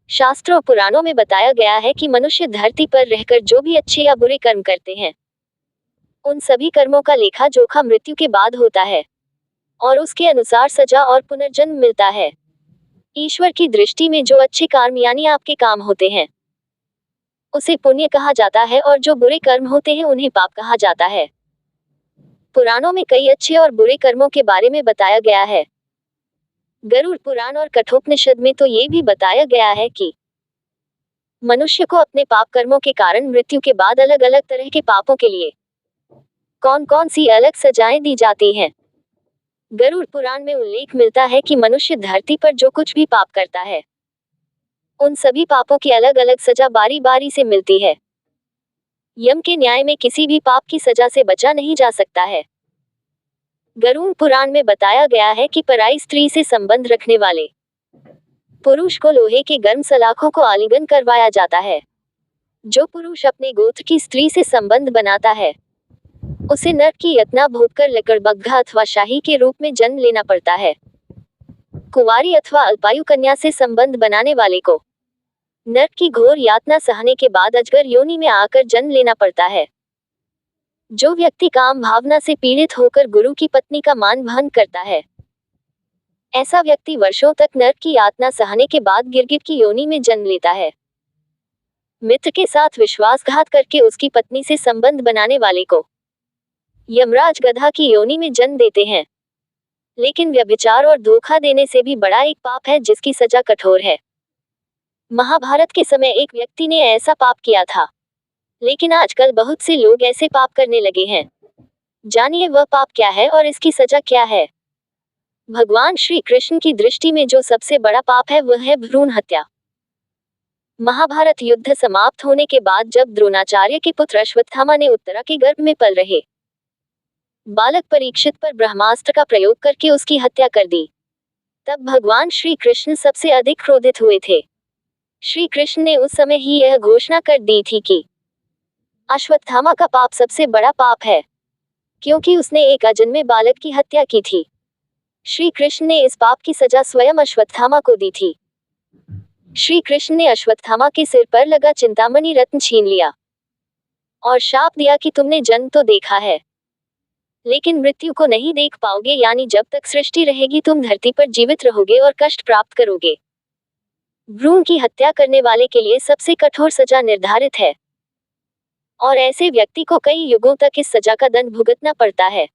शास्त्रों और पुराणों में बताया गया है कि मनुष्य धरती पर रहकर जो भी अच्छे या बुरे कर्म करते हैं, उन सभी कर्मों का लेखा जोखा मृत्यु के बाद होता है और उसके अनुसार सजा और पुनर्जन्म मिलता है। ईश्वर की दृष्टि में जो अच्छे कर्म यानी आपके काम होते हैं, उसे पुण्य कहा जाता है और जो बुरे कर्म होते हैं उन्हें पाप कहा जाता है। पुराणों में कई अच्छे और बुरे कर्मों के बारे में बताया गया है। गरुड़ पुराण और कठोपनिषद में तो ये भी बताया गया है कि मनुष्य को अपने पाप कर्मों के कारण मृत्यु के बाद अलग अलग तरह के पापों के लिए कौन कौन सी अलग सजाएं दी जाती हैं। गरुड़ पुराण में उल्लेख मिलता है कि मनुष्य धरती पर जो कुछ भी पाप करता है, उन सभी पापों की अलग अलग सजा बारी बारी से मिलती है। यम के न्याय में किसी भी पाप की सजा से बचा नहीं जा सकता है। गरुड़ पुराण में बताया गया है कि पराई स्त्री से संबंध रखने वाले पुरुष को लोहे के गर्म सलाखों को आलिंगन करवाया जाता है। जो पुरुष अपने गोत्र की स्त्री से संबंध बनाता है, उसे नर्क की यातना भोगकर लकड़बग्घा अथवा शाही के रूप में जन्म लेना पड़ता है। कुंवारी अथवा अल्पायु कन्या से संबंध बनाने वाले को नर्क की घोर यातना सहने के बाद अजगर योनि में आकर जन्म लेना पड़ता है। जो व्यक्ति काम भावना से पीड़ित होकर गुरु की पत्नी का मान भंग करता है, ऐसा व्यक्ति वर्षों तक नर्क की यातना सहने के बाद गिरगिट की योनि में जन्म लेता है। मित्र के साथ विश्वासघात करके उसकी पत्नी से संबंध बनाने वाले को यमराज गधा की योनि में जन्म देते हैं। लेकिन व्यभिचार और धोखा देने से भी बड़ा एक पाप है जिसकी सजा कठोर है। महाभारत के समय एक व्यक्ति ने ऐसा पाप किया था, लेकिन आजकल बहुत से लोग ऐसे पाप करने लगे हैं। जानिए वह पाप क्या है और इसकी सजा क्या है। भगवान श्री कृष्ण की दृष्टि में जो सबसे बड़ा पाप है वह है भ्रूण हत्या। महाभारत युद्ध समाप्त होने के बाद जब द्रोणाचार्य के पुत्र अश्वत्थामा ने उत्तरा के गर्भ में पल रहे बालक परीक्षित पर ब्रह्मास्त्र का प्रयोग करके उसकी हत्या कर दी, तब भगवान श्री कृष्ण सबसे अधिक क्रोधित हुए थे। श्री कृष्ण ने उस समय ही यह घोषणा कर दी थी कि अश्वत्थामा का पाप सबसे बड़ा पाप है, क्योंकि उसने एक अजन्मे बालक की हत्या की थी। श्री कृष्ण ने इस पाप की सजा स्वयं अश्वत्थामा को दी थी। श्री कृष्ण ने अश्वत्थामा के सिर पर लगा चिंतामणि रत्न छीन लिया और शाप दिया कि तुमने जन्म तो देखा है, लेकिन मृत्यु को नहीं देख पाओगे, यानी जब तक सृष्टि रहेगी तुम धरती पर जीवित रहोगे और कष्ट प्राप्त करोगे। भ्रूण की हत्या करने वाले के लिए सबसे कठोर सजा निर्धारित है और ऐसे व्यक्ति को कई युगों तक इस सजा का दंड भुगतना पड़ता है।